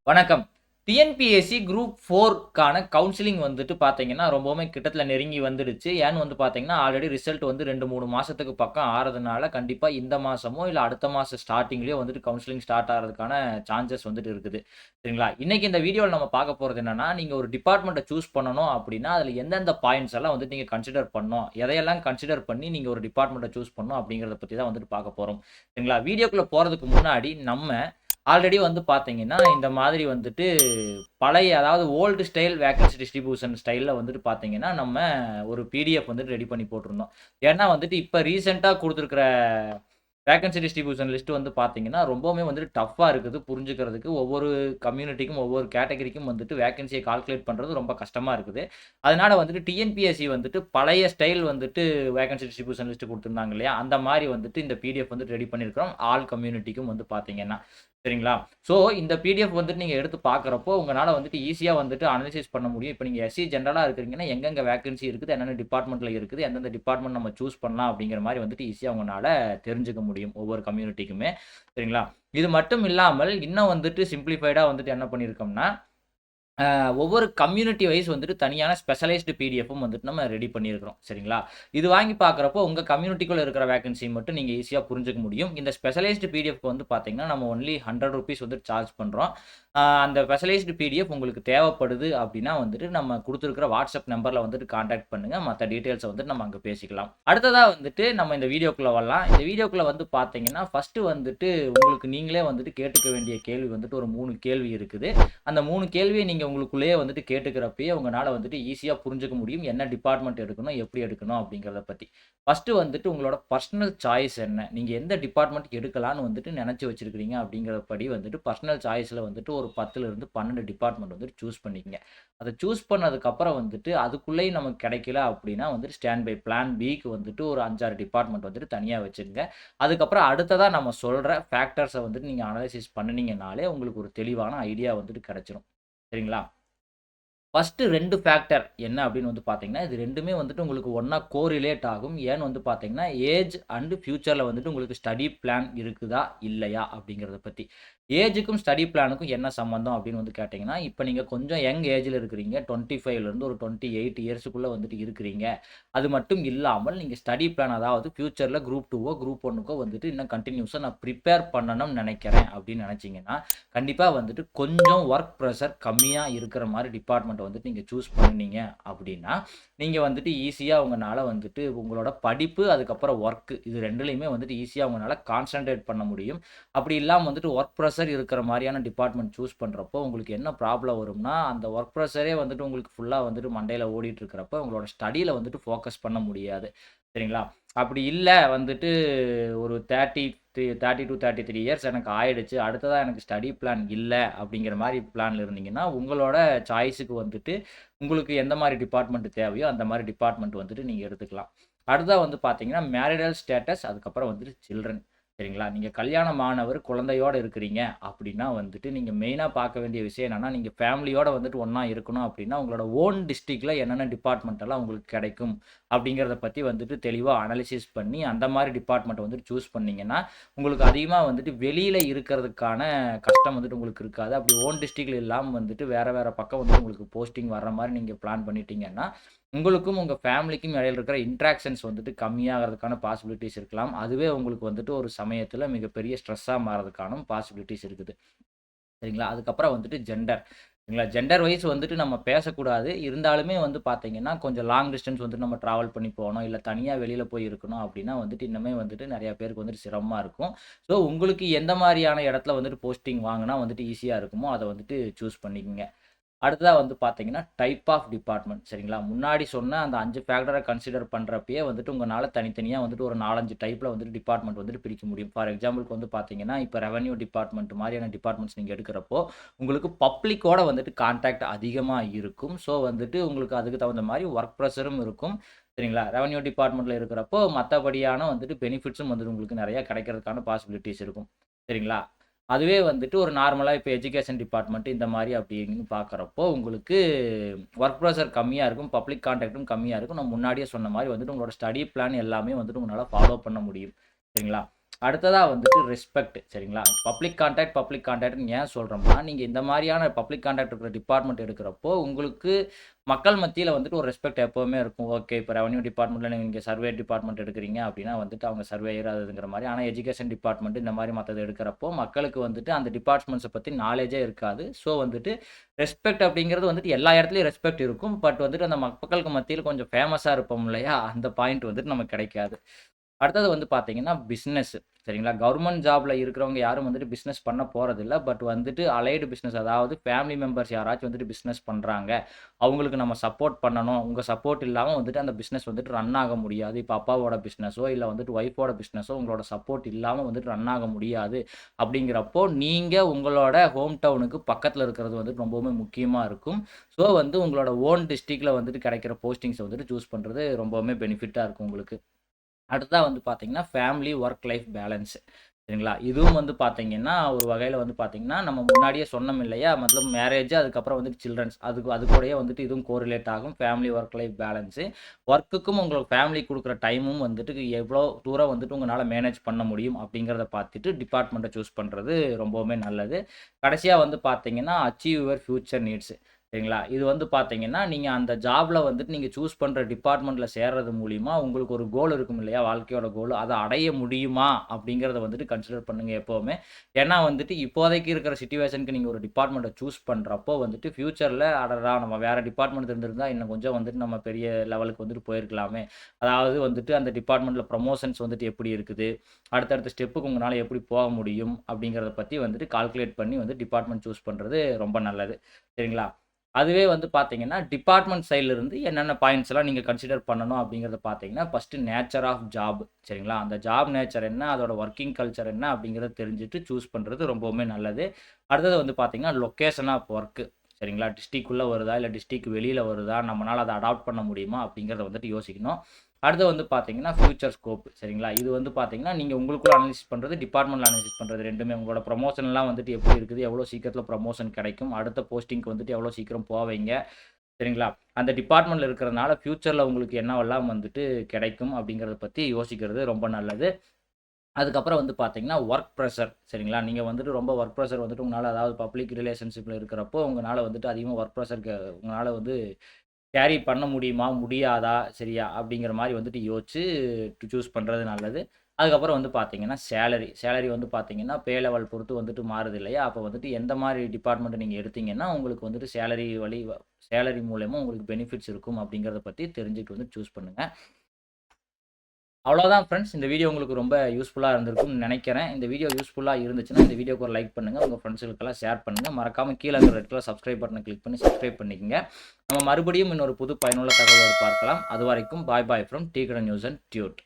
வணக்கம். TNPSC group 4க்கான counselling வந்துட்டு பார்த்தீங்கன்னா, ரொம்பவுமே கிட்டத்துல நெருங்கி வந்துடுச்சு. ஏன்னு வந்து பார்த்தீங்கன்னா, ஆல்ரெடி ரிசல்ட் வந்து 2, 3 மாசத்துக்கு பக்கம் ஆறதுனால, கண்டிப்பா இந்த மாசமோ, இல்ல அடுத்த மாசம் ஸ்டார்ட்டிங்லயோ வந்துட்டு கவுன்சிலிங் ஸ்டார்ட் ஆறதுக்கான சான்சஸ் வந்துட்டு இருக்குது. சரிங்களா? இன்னைக்கு இந்த வீடியோல நம்ம பார்க்க போறது என்னன்னா, நீங்க ஒரு டிபார்ட்மெண்ட்ட சூஸ் பண்ணணும் அப்டின்னா, அதுல எந்தெந்த பாயிண்ட்ஸ் எல்லாம் வந்துட்டு நீங்க கன்சிடர் பண்ணணும். எதையெல்லாம் கன்சிடர் பண்ணி நீங்க ஒரு டிபார்ட்மெண்ட்ட சூஸ் பண்ணணும் அப்டிங்கிறத பத்தி தான் வந்துட்டு பார்க்க போறோம். சரிங்களா? வீடியோக்குள்ள போறதுக்கு முன்னாடி நம்ம ஆல்ரெடி வந்து பார்த்தீங்கன்னா, இந்த மாதிரி வந்துட்டு பழைய அதாவது ஓல்டு ஸ்டைல் வேக்கன்சி டிஸ்ட்ரிபியூஷன் ஸ்டைல்ல வந்துட்டு பார்த்தீங்கன்னா, நம்ம ஒரு பிடிஎஃப் வந்துட்டு ரெடி பண்ணி போட்டிருந்தோம். ஏன்னா வந்துட்டு இப்ப ரீசென்ட்டா குடுத்திருக்கிற வேக்கன்சி டிஸ்ட்ரிபியூஷன் லிஸ்ட் வந்து பார்த்தீங்கன்னா, ரொம்பவுமே வந்துட்டு டஃப்பா இருக்குது புரிஞ்சுக்கிறதுக்கு. ஒவ்வொரு கம்யூனிட்டிக்கும், ஒவ்வொரு கேட்டகரிக்கும் வந்துட்டு வேக்கன்சிய கால்குலேட் பண்றது ரொம்ப கஷ்டமா இருக்குது. அதனால வந்துட்டு டிஎன்பிஎஸ்சி வந்துட்டு பழைய ஸ்டைல் வந்துட்டு வேக்கன்சி டிஸ்ட்ரிபியூஷன் லிஸ்ட் குடுத்திருந்தாங்க இல்லையா? அந்த மாரி வந்துட்டு இந்த பிடிஎஃப் வந்துட்டு ரெடி பண்ணியிருக்கிறோம். ஆல் கம்யூனிட்டிக்கும் வந்து பார்த்தீங்கன்னா. சரிங்களா? ஸோ இந்த பிடிஎஃப் வந்துட்டு நீங்க எடுத்து பார்க்குறப்போ, உங்கனால வந்துட்டு ஈஸியா வந்துட்டு அனலைசிஸ் பண்ண முடியும். இப்ப நீங்க எஸ்சி ஜெனரலா இருக்கிறீங்கன்னா, எங்கெங்க வேக்கன்சி இருக்குது, என்னென்ன டிபார்ட்மெண்ட்ல இருக்குது, எந்தெந்த டிபார்ட்மெண்ட் நம்ம சூஸ் பண்ணலாம் அப்படிங்கிற மாரி வந்துட்டு ஈஸியா உங்கனால தெரிஞ்சுக்க முடியும். ஒவ்வொரு கம்யூனிட்டிக்குமே. சரிங்களா? இது மட்டும் இல்லாமல், இன்னும் வந்துட்டு சிம்ப்ளிஃபைடா வந்துட்டு என்ன பண்ணியிருக்கோம்னா, ஒவ்வொரு கம்யூனிட்டி வைஸ் வந்துட்டு தனியான ஸ்பெஷலைஸ்டு பிடிஎஃப்பும் வந்துட்டு நம்ம ரெடி பண்ணியிருக்கிறோம். சரிங்களா? இது வாங்கி பார்க்குறப்போ, உங்க கம்யூனிட்டிக்குள்ள இருக்கிற வேக்கன்சி மட்டும் நீங்க ஈஸியா புரிஞ்சுக்க முடியும். இந்த ஸ்பெஷலைஸ்டு பிடிஎஃப்க்கு வந்து பார்த்தீங்கன்னா, நம்ம ஒன்லி ₹100 வந்துட்டு சார்ஜ் பண்றோம். அந்த ஸ்பெஷலைஸ்டு பிடிஎஃப் உங்களுக்கு தேவைப்படுது அப்படின்னா வந்துட்டு, நம்ம குடுத்திருக்கிற வாட்ஸ்அப் நம்பர்ல வந்துட்டு கான்டாக்ட் பண்ணுங்க. மத்த டீட்டெயில்ஸ வந்துட்டு நம்ம அங்க பேசிக்கலாம். அடுத்ததா வந்துட்டு நம்ம இந்த வீடியோக்குள்ள வரலாம். இந்த வீடியோக்குள்ள வந்து பார்த்தீங்கன்னா, ஃபர்ஸ்ட்டு வந்துட்டு உங்களுக்கு நீங்களே வந்துட்டு கேட்டுக்க வேண்டிய கேள்வி வந்துட்டு ஒரு 3 கேள்வி இருக்குது. அந்த 3 கேள்விய நீங்க உங்களுக்குள்ளேயே வந்துட்டு கேட்டுக்கிறப்பயே உங்கனால வந்துட்டு ஈஸியா புரிஞ்சுக்க முடியும். என்ன டிபார்ட்மெண்ட் எடுக்கணும், எப்படி எடுக்கணும் அப்படிங்கிறத பத்தி. ஃபர்ஸ்ட்டு வந்துட்டு உங்களோட பர்சனல் சாய்ஸ் என்ன? நீங்க எந்த டிபார்ட்மெண்ட் எடுக்கலான்னு வந்துட்டு நெனச்சு வச்சிருக்கிறீங்க அப்படிங்கிறபடி வந்துட்டு பர்சனல் சாய்ஸ்ல வந்துட்டு ஒரு 10லிருந்து 12 டிபார்ட்மெண்ட் வந்துட்டு சூஸ் பண்ணிக்கங்க. அத சூஸ் பண்ணதுக்கப்புறம் வந்துட்டு அதுக்குள்ளேயும் நமக்கு கிடைக்கல அப்படின்னா வந்துட்டு ஸ்டாண்ட் பை பிளான் பிக்கு வந்துட்டு ஒரு 5, 6 டிபார்ட்மெண்ட் வந்துட்டு தனியா வச்சுக்கங்க. அதுக்கப்புறம் அடுத்ததா நம்ம சொல்ற ஃபேக்டர்ஸ வந்துட்டு நீங்க அனலைசிஸ் பண்ணுனீங்கனாலே உங்களுக்கு ஒரு தெளிவான ஐடியா வந்துட்டு கிடைச்சிரும். சரிங்களா? ஃபர்ஸ்ட்டு 2 ஃபேக்டர் என்ன அப்படின்னு வந்து பார்த்தீங்கன்னா, இது 2மே வந்துட்டு உங்களுக்கு ஒண்ணா கோரிலேட் ஆகும். ஏன்னு வந்து பார்த்தீங்கன்னா, ஏஜ் அண்ட் ஃபியூச்சர்ல வந்துட்டு உங்களுக்கு ஸ்டடி பிளான் இருக்குதா? இல்லையா? அப்படிங்கிறத பத்தி. ஏஜுக்கும் ஸ்டடி பிளானுக்கும் என்ன சம்மந்தம் அப்படின்னு வந்து கேட்டீங்கன்னா, இப்ப நீங்க கொஞ்சம் யங் ஏஜ்ல இருக்கிறீங்க. 25லேருந்து ஒரு 28 இயர்ஸ்க்குள்ள வந்துட்டு இருக்கிறீங்க. அது மட்டும் இல்லாமல் நீங்க ஸ்டடி பிளான் அதாவது ஃபியூச்சர்ல குரூப் 2வோ, குரூப் 1க்கோ வந்துட்டு இன்னும் கன்டினியூஸா நான் பிரிப்பேர் பண்ணணும்னு நெனைக்கிறேன் அப்படின்னு நெனச்சீங்கன்னா, கண்டிப்பா வந்துட்டு கொஞ்சம் வொர்க் பிரஷர் கம்மியா இருக்கிற மாரி டிபார்ட்மெண்ட்ட வந்துட்டு நீங்க சூஸ் பண்ணுனீங்க அப்படின்னா, நீங்க வந்துட்டு ஈஸியா உங்கனால வந்துட்டு உங்களோட படிப்பு, அதுக்கப்புறம் வொர்க் இது 2லயுமே வந்துட்டு ஈஸியா உங்கனால கான்சன்ட்ரேட் பண்ண முடியும். அப்படி இல்லாம வந்துட்டு வொர்க் பிரஷர் இருக்கிற மாரியான டிபார்ட்மெண்ட் சூஸ் பண்றப்போ, உங்களுக்கு என்ன ப்ராப்ளம் வரும்னா, அந்த வொர்க் பிரஷரே வந்துட்டு உங்களுக்கு ஃபுல்லா வந்துட்டு மண்டையில ஓடிட்டு இருக்கிறப்ப, உங்களோட ஸ்டடில வந்துட்டு ஃபோக்கஸ் பண்ண முடியாது. சரிங்களா? அப்படி இல்ல வந்துட்டு ஒரு 30 டூ 33 இயர்ஸ் எனக்கு ஆயிடுச்சு. அடுத்ததா எனக்கு ஸ்டடி பிளான் இல்ல அப்படிங்கிற மாரி பிளான்ல இருந்தீங்கன்னா, உங்களோட சாய்ஸ்க்கு வந்துட்டு உங்களுக்கு எந்த மாரி டிபார்ட்மெண்ட் தேவையோ, அந்த மாரி டிபார்ட்மெண்ட் வந்துட்டு நீங்க எடுத்துக்கலாம். அடுத்ததா வந்து பார்த்தீங்கன்னா, மேரிடல் ஸ்டேட்டஸ் அதுக்கப்புறம் வந்துட்டு சில்ட்ரன். சரிங்களா? நீங்க கல்யாணம் ஆனவர், குழந்தையோட இருக்கிறீங்க அப்படின்னா வந்துட்டு, நீங்க மெயினா பார்க்க வேண்டிய விஷயம் என்னன்னா, நீங்க ஃபேமிலியோட வந்துட்டு ஒண்ணா இருக்கணும் அப்படின்னா, உங்களோட ஓன் டிஸ்ட்ரிக்ட்ல என்னென்ன டிபார்ட்மெண்ட் எல்லாம் உங்களுக்கு கிடைக்கும் அப்படிங்கிறத பத்தி வந்துட்டு தெளிவா அனலைசிஸ் பண்ணி, அந்த மாரி டிபார்ட்மெண்ட்ட வந்துட்டு சூஸ் பண்ணீங்கன்னா, உங்களுக்கு அதிகமா வந்துட்டு வெளியில இருக்கிறதுக்கான கஷ்டம் வந்துட்டு உங்களுக்கு இருக்காது. அப்படி ஓன் டிஸ்ட்ரிக்ட்ல இல்லாம வந்துட்டு வேற வேற பக்கம் வந்து உங்களுக்கு போஸ்டிங் வர்ற மாரி நீங்க பிளான் பண்ணிட்டீங்கன்னா, உங்களுக்கும் உங்க ஃபேமிலிக்கும் இடையில இருக்கிற இன்டராக்ஷன்ஸ் வந்துட்டு கம்மியாகறதுக்கான பாசிபிலிட்டீஸ் இருக்கலாம். அதுவே உங்களுக்கு வந்துட்டு ஒரு சமயத்துல மிகப்பெரிய ஸ்ட்ரெஸ்ஸா மாறதுக்கான பாசிபிலிட்டீஸ் இருக்குது. சரிங்களா? அதுக்கப்புறம் வந்துட்டு ஜெண்டர். சரிங்களா? ஜெண்டர் வைஸ் வந்துட்டு நம்ம பேசக்கூடாது. இருந்தாலுமே வந்து பார்த்தீங்கன்னா, கொஞ்சம் லாங் டிஸ்டன்ஸ் வந்துட்டு நம்ம டிராவல் பண்ணி போணும். இல்ல தனியா வெளியில போய் இருக்கணும் அப்டின்னா வந்துட்டு, இன்னுமே வந்துட்டு நெறைய பேருக்கு வந்துட்டு சிரமமா இருக்கும். ஸோ, உங்களுக்கு எந்த மாரியான இடத்துல வந்துட்டு போஸ்டிங் வாங்குனா வந்துட்டு ஈஸியா இருக்குமோ, அத வந்துட்டு சூஸ் பண்ணிக்கங்க. அடுத்ததா வந்து பார்த்தீங்கன்னா, டைப் ஆஃப் டிபார்ட்மெண்ட் சரிங்களா? முன்னாடி சொன்ன அந்த 5 ஃபேக்டர கன்சிடர் பண்றப்பயே வந்துட்டு உங்கனால தனித்தனியா வந்துட்டு ஒரு 4, 5 டைப்ல வந்துட்டு டிபார்ட்மெண்ட் வந்துட்டு பிரிக்க முடியும். ஃபார் எக்ஸாம்பிள்க்கு வந்து பார்த்தீங்கன்னா, இப்ப ரெவென்யூ டிபார்ட்மெண்ட் மாரியான டிபார்ட்மெண்ட்ஸ் நீங்க எடுக்கிறப்போ, உங்களுக்கு பப்ளிக்கோட வந்துட்டு கான்டாக்ட் அதிகமா இருக்கும். ஸோ, வந்துட்டு உங்களுக்கு அதுக்கு தகுந்த மாரி வொர்க் பிரஷரும் இருக்கும். சரிங்களா? ரெவென்யூ டிபார்ட்மெண்ட்ல இருக்கிறப்போ, மத்தபடியான வந்துட்டு பெனிஃபிட்ஸும் வந்துட்டு உங்களுக்கு நெறைய கிடைக்கிறதுக்கான பாசிபிலிட்டீஸ் இருக்கும். சரிங்களா? அதுவே வந்துட்டு ஒரு நார்மலா இப்ப எஜுகேஷன் டிபார்ட்மெண்ட் இந்த மாரி அப்படின்னு பார்க்குறப்போ, உங்களுக்கு வொர்க் ப்ரெஷர் கம்மியா இருக்கும். பப்ளிக் கான்டாக்டும் கம்மியா இருக்கும். நான் முன்னாடியே சொன்ன மாரி வந்துட்டு உங்களோட ஸ்டடி பிளான் எல்லாமே வந்துட்டு உங்களால ஃபாலோ பண்ண முடியும். சரிங்களா? அடுத்ததா வந்துட்டு ரெஸ்பெக்ட் சரிங்களா? பப்ளிக் கான்டாக்ட்ன்னு ஏன் சொல்றோம்னா, நீங்க இந்த மாரியான பப்ளிக் கான்டாக்ட் இருக்கிற டிபார்ட்மெண்ட் எடுக்கிறப்போ, உங்களுக்கு மக்கள் மத்தியில வந்துட்டு ஒரு ரெஸ்பெக்ட் எப்பவுமே இருக்கும். ஓகே, இப்ப ரெவென்யூ டிபார்ட்மெண்ட்ல நீங்க சர்வே டிபார்ட்மெண்ட் எடுக்கிறீங்க அப்படின்னா வந்துட்டு அவங்க சர்வேயர் அதுங்கிற மாரி. ஆனா எஜுகேஷன் டிபார்ட்மெண்ட் இந்த மாரி மத்தது எடுக்கிறப்போ, மக்களுக்கு வந்துட்டு அந்த டிபார்ட்மெண்ட்ஸ பத்தி நாலேட்ஜே இருக்காது. ஸோ வந்துட்டு ரெஸ்பெக்ட் அப்படிங்கிறது வந்துட்டு எல்லா இடத்துலயும் ரெஸ்பெக்ட் இருக்கும். பட் வந்துட்டு அந்த மக்களுக்கு மத்தியில கொஞ்சம் ஃபேமஸா இருப்போம் இல்லையா? அந்த பாயிண்ட் வந்துட்டு நமக்கு கிடைக்காது. அடுத்தது வந்து பார்த்தீங்கன்னா, பிசினஸ் சரிங்களா? கவர்மெண்ட் ஜாப்ல இருக்கிறவங்க யாரும் வந்துட்டு பிசினஸ் பண்ண போறதில்ல. பட் வந்துட்டு அலைடு பிசினஸ் அதாவது ஃபேமிலி மெம்பர்ஸ் யாராச்சும் வந்துட்டு பிசினஸ் பண்றாங்க. அவங்களுக்கு நம்ம சப்போர்ட் பண்ணணும். உங்க சப்போர்ட் இல்லாம வந்துட்டு அந்த பிசினஸ் வந்துட்டு ரன் ஆக முடியாது. இப்ப அப்பாவோட பிசினஸோ, இல்ல வந்துட்டு ஒய்ஃபோட பிசினஸோ உங்களோட சப்போர்ட் இல்லாம வந்துட்டு ரன் ஆக முடியாது. அப்படிங்கிறப்போ, நீங்க உங்களோட ஹோம் டவுனுக்கு பக்கத்துல இருக்கிறது வந்துட்டு ரொம்பவுமே முக்கியமா இருக்கும். ஸோ வந்து உங்களோட ஓன் டிஸ்ட்ரிக்ட்ல வந்துட்டு கிடைக்கிற போஸ்டிங்ஸ வந்துட்டு சூஸ் பண்றது ரொம்பவுமே பெனிஃபிட்டா இருக்கும் உங்களுக்கு. அடுத்ததா வந்து பார்த்தீங்கன்னா, ஃபேமிலி ஒர்க் லைஃப் பேலன்ஸ் சரிங்களா? இதுவும் வந்து பார்த்தீங்கன்னா, ஒரு வகையில வந்து பார்த்தீங்கன்னா, நம்ம முன்னாடியே சொன்னோம் இல்லையா? மத்தலப் மேரேஜ் அதுக்கப்புறம் வந்துட்டு சில்ட்ரன்ஸ் அது கூடயே வந்துட்டு இதுவும் கோரிலேட் ஆகும். Family work life balance. ஒர்க்குக்கும் உங்களுக்கு ஃபேமிலிக்கு குடுக்குற டைமும் வந்துட்டு எவ்வளோ தூரம் வந்துட்டு உங்கனால மேனேஜ் பண்ண முடியும் அப்படிங்கிறத பார்த்துட்டு டிபார்ட்மெண்ட்ட சூஸ் பண்றது ரொம்பவுமே நல்லது. கடைசியா வந்து பார்த்தீங்கன்னா, அச்சீவ் யுவர் ஃபியூச்சர் நீட்ஸ் சரிங்களா? இது வந்து பார்த்தீங்கன்னா, நீங்க அந்த ஜாப்ல வந்துட்டு நீங்க சூஸ் பண்ற டிபார்ட்மெண்ட்ல சேர்றது மூலியமா உங்களுக்கு ஒரு கோல் இருக்கும் இல்லையா? வாழ்க்கையோட கோல். அத அடைய முடியுமா? அப்படிங்கிறத வந்துட்டு கன்சிடர் பண்ணுங்க எப்பவுமே. ஏன்னா வந்துட்டு இப்போதைக்கு இருக்கிற சிட்யூவேஷனுக்கு நீங்க ஒரு டிபார்ட்மெண்ட்ட சூஸ் பண்றப்போ வந்துட்டு ஃபியூச்சர்ல அடடா! நம்ம வேற டிபார்ட்மெண்ட் இருந்திருந்தா இன்னும் கொஞ்சம் வந்துட்டு நம்ம பெரிய லெவலுக்கு வந்துட்டு போயிருக்கலாமே. அதாவது வந்துட்டு அந்த டிபார்ட்மெண்ட்ல ப்ரமோஷன்ஸ் வந்துட்டு எப்படி இருக்குது? அடுத்தடுத்த ஸ்டெப்புக்கு உங்கனால எப்படி போக முடியும்? அப்படிங்கிறத பத்தி வந்துட்டு கால்குலேட் பண்ணி வந்து டிபார்ட்மெண்ட் சூஸ் பண்றது ரொம்ப நல்லது. சரிங்களா? அதுவே வந்து பார்த்தீங்கன்னா, டிபார்ட்மெண்ட் சைட்ல இருந்து என்னென்ன பாயிண்ட்ஸ்லாம் நீங்க கன்சிடர் பண்ணணும் அப்படிங்கிறத பார்த்தீங்கன்னா, ஃபர்ஸ்ட்டு நேச்சர் ஆஃப் ஜாப் சரிங்களா? அந்த ஜாப் நேச்சர் என்ன? அதோட வொர்க்கிங் கல்ச்சர் என்ன? அப்படிங்கிறத தெரிஞ்சுட்டு சூஸ் பண்றது ரொம்பவுமே நல்லது. அடுத்தது வந்து பார்த்தீங்கன்னா, லொக்கேஷன் ஆஃப் ஒர்க் சரிங்களா? டிஸ்ட்ரிக்ட்குள்ள வருதா? இல்ல டிஸ்ட்ரிக்ட் வெளியில வருதா? நம்மனால அத அடாப்ட் பண்ண முடியுமா? அப்படிங்கிறத வந்துட்டு யோசிக்கணும். அடுத்து வந்து பார்த்தீங்கன்னா, ஃபியூச்சர் ஸ்கோப் சரிங்களா? இது வந்து பார்த்தீங்கன்னா, நீங்க உங்களுக்குள்ள அனலைசிஸ் பண்றது, டிபார்ட்மெண்ட்ல அனலைசிஸ் பண்றது 2மே உங்களோட ப்ரமோஷன்லாம் வந்துட்டு எப்படி இருக்குது? எவ்வளோ சீக்கிரத்தில ப்ரமோஷன் கிடைக்கும்? அடுத்த போஸ்டிங்க்கு வந்துட்டு எவ்வளோ சீக்கிரம் போவீங்க? சரிங்களா? அந்த டிபார்ட்மெண்ட்ல இருக்கிறனால ஃபியூச்சர்ல உங்களுக்கு என்னவெல்லாம் வந்துட்டு கிடைக்கும்? அப்படிங்கிறத பத்தி யோசிக்கிறது ரொம்ப நல்லது. அதுக்கப்புறம் வந்து பார்த்தீங்கன்னா, ஒர்க் ப்ரெஷர் சரிங்களா? நீங்க வந்துட்டு ரொம்ப ஒர்க் ப்ரெஷர் வந்துட்டு உங்களால அதாவது பப்ளிக் ரிலேஷன்ஷிப்ல இருக்கிறப்போ, உங்கனால வந்துட்டு அதிகமா ஒர்க் ப்ரெஷர் உங்கனால வந்து கேரி பண்ண முடியுமா? முடியாதா? சரியா? அப்படிங்கிற மாரி வந்துட்டு யோசிச்சு சூஸ் பண்றது நல்லது. அதுக்கப்புறம் வந்து பார்த்தீங்கன்னா, சேலரி வந்து பார்த்தீங்கன்னா, பே லெவல் பொறுத்து வந்துட்டு மாறுது இல்லையா? அப்போ வந்துட்டு எந்த மாரி டிபார்ட்மெண்ட் நீங்க எடுத்தீங்கன்னா, உங்களுக்கு வந்துட்டு சேலரி மூலியமா உங்களுக்கு பெனிஃபிட்ஸ் இருக்கும் அப்படிங்கிறத பத்தி தெரிஞ்சுட்டு வந்து சூஸ் பண்ணுங்க. அவ்வளோதான் ஃப்ரெண்ட்ஸ். இந்த வீடியோ உங்களுக்கு ரொம்ப யூஸ்ஃபுல்லா இருந்திருக்கும்னு நெனைக்கிறேன். இந்த வீடியோ யூஸ்ஃபுல்லா இருந்துச்சுன்னா, இந்த வீடியோக்கு ஒரு லைக் பண்ணுங்க. உங்க ஃப்ரெண்ட்ஸுகளுக்கெல்லாம் ஷேர் பண்ணுங்க. மறக்காம கீழ இருக்கிற ரெட் கலர் சப்ஸ்கிரைப் பட்டன கிளிக் பண்ணி சப்ஸ்கிரைப் பண்ணிக்கங்க. நம்ம மறுபடியும் இன்னொரு புது பயனுள்ள தகவலோடு பார்க்கலாம். அதுவரைக்கும் பாய் ஃப்ரம் டீ கடை நியூஸ் அண்ட் டியூட்.